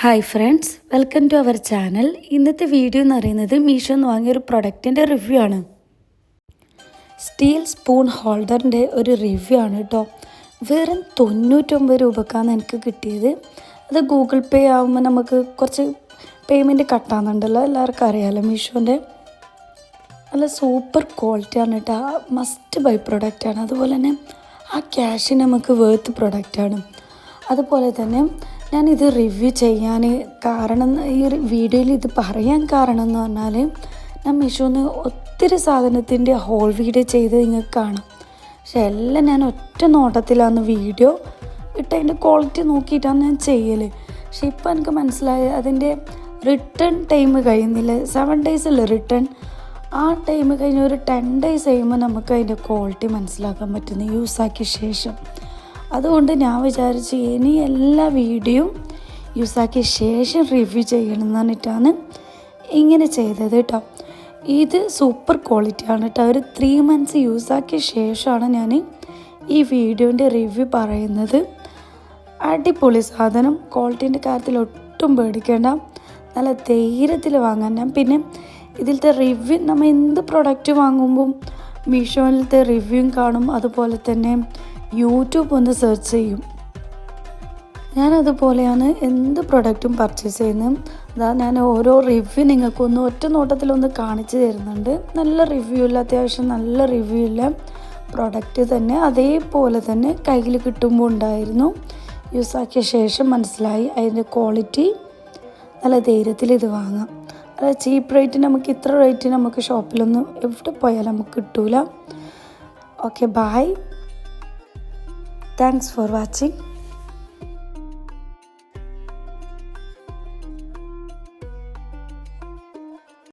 Hi friends, welcome to our channel. ഇന്നത്തെ video എന്ന് പറയുന്നത് മീഷോന്ന് വാങ്ങിയൊരു പ്രൊഡക്റ്റിൻ്റെ റിവ്യൂ ആണ്. സ്റ്റീൽ സ്പൂൺ ഹോൾഡറിൻ്റെ ഒരു റിവ്യൂ ആണ് കേട്ടോ. വെറും 99 രൂപക്കാണ് എനിക്ക് കിട്ടിയത്. അത് ഗൂഗിൾ പേ ആകുമ്പോൾ നമുക്ക് കുറച്ച് പേയ്മെൻറ്റ് കട്ടാകുന്നുണ്ടല്ലോ, എല്ലാവർക്കും അറിയാമല്ലോ. മീഷോൻ്റെ നല്ല സൂപ്പർ ക്വാളിറ്റിയാണ് കേട്ടോ. മസ്റ്റ് ബൈ പ്രൊഡക്റ്റാണ്. അതുപോലെ തന്നെ ആ ക്യാഷ് നമുക്ക് വേർത്ത് പ്രൊഡക്റ്റാണ്. അതുപോലെ തന്നെ ഞാനിത് റിവ്യൂ ചെയ്യാൻ കാരണം, ഈ ഒരു വീഡിയോയിൽ ഇത് പറയാൻ കാരണം എന്ന് പറഞ്ഞാൽ, ഞാൻ മീഷോന്ന് ഒത്തിരി സാധനത്തിൻ്റെ ഹോൾ വീഡിയോ ചെയ്ത് നിങ്ങൾക്ക് കാണാം. പക്ഷെ എല്ലാം ഞാൻ ഒറ്റ നോട്ടത്തിലാണ് വീഡിയോ ഇട്ട് അതിൻ്റെ ക്വാളിറ്റി നോക്കിയിട്ടാണ് ഞാൻ ചെയ്യൽ. പക്ഷെ ഇപ്പോൾ എനിക്ക് മനസ്സിലായി, അതിൻ്റെ റിട്ടേൺ ടൈം കഴിയുന്നില്ല. 7 days അല്ലേ റിട്ടേൺ. ആ ടൈം കഴിഞ്ഞ് ഒരു 10 days കഴിയുമ്പോൾ നമുക്ക് അതിൻ്റെ ക്വാളിറ്റി മനസ്സിലാക്കാൻ പറ്റുന്നു യൂസാക്കിയ ശേഷം. അതുകൊണ്ട് ഞാൻ വിചാരിച്ചു ഇനി എല്ലാ വീഡിയോയും യൂസാക്കിയ ശേഷം റിവ്യൂ ചെയ്യണം എന്ന് പറഞ്ഞിട്ടാണ് ഇങ്ങനെ ചെയ്തത് കേട്ടോ. ഇത് സൂപ്പർ ക്വാളിറ്റിയാണ് കേട്ടോ. ഒരു 3 months യൂസാക്കിയ ശേഷമാണ് ഞാൻ ഈ വീഡിയോൻ്റെ റിവ്യൂ പറയുന്നത്. അടിപൊളി സാധനം. ക്വാളിറ്റീൻ്റെ കാര്യത്തിൽ ഒട്ടും പേടിക്കേണ്ട. നല്ല ധൈര്യത്തിൽ വാങ്ങാൻ. ഞാൻ പിന്നെ ഇതിലത്തെ റിവ്യൂ, നമ്മൾ എന്ത് പ്രൊഡക്റ്റ് വാങ്ങുമ്പം മീഷോയിലത്തെ റിവ്യൂവും കാണും. അതുപോലെ തന്നെ യൂട്യൂബ് ഒന്ന് സെർച്ച് ചെയ്യും. ഞാനതുപോലെയാണ് എന്ത് പ്രൊഡക്റ്റും പർച്ചേസ് ചെയ്യുന്നത്. അതാ ഞാൻ ഓരോ റിവ്യൂ നിങ്ങൾക്കൊന്ന് ഒറ്റ നോട്ടത്തിലൊന്ന് കാണിച്ചു തരുന്നുണ്ട്. നല്ല റിവ്യൂ ഇല്ല, അത്യാവശ്യം നല്ല റിവ്യൂ ഇല്ല പ്രൊഡക്റ്റ് തന്നെ. അതേപോലെ തന്നെ കയ്യിൽ കിട്ടുമ്പോൾ ഉണ്ടായിരുന്നു. യൂസാക്കിയ ശേഷം മനസ്സിലായി അതിൻ്റെ ക്വാളിറ്റി. നല്ല ധൈര്യത്തിൽ ഇത് വാങ്ങാം. അല്ല, ചീപ്പ് റേറ്റ് നമുക്ക് ഇത്ര റേറ്റ് നമുക്ക് ഷോപ്പിലൊന്നും എവിടെ പോയാലും നമുക്ക് കിട്ടൂല. Okay, bye. Thanks for watching.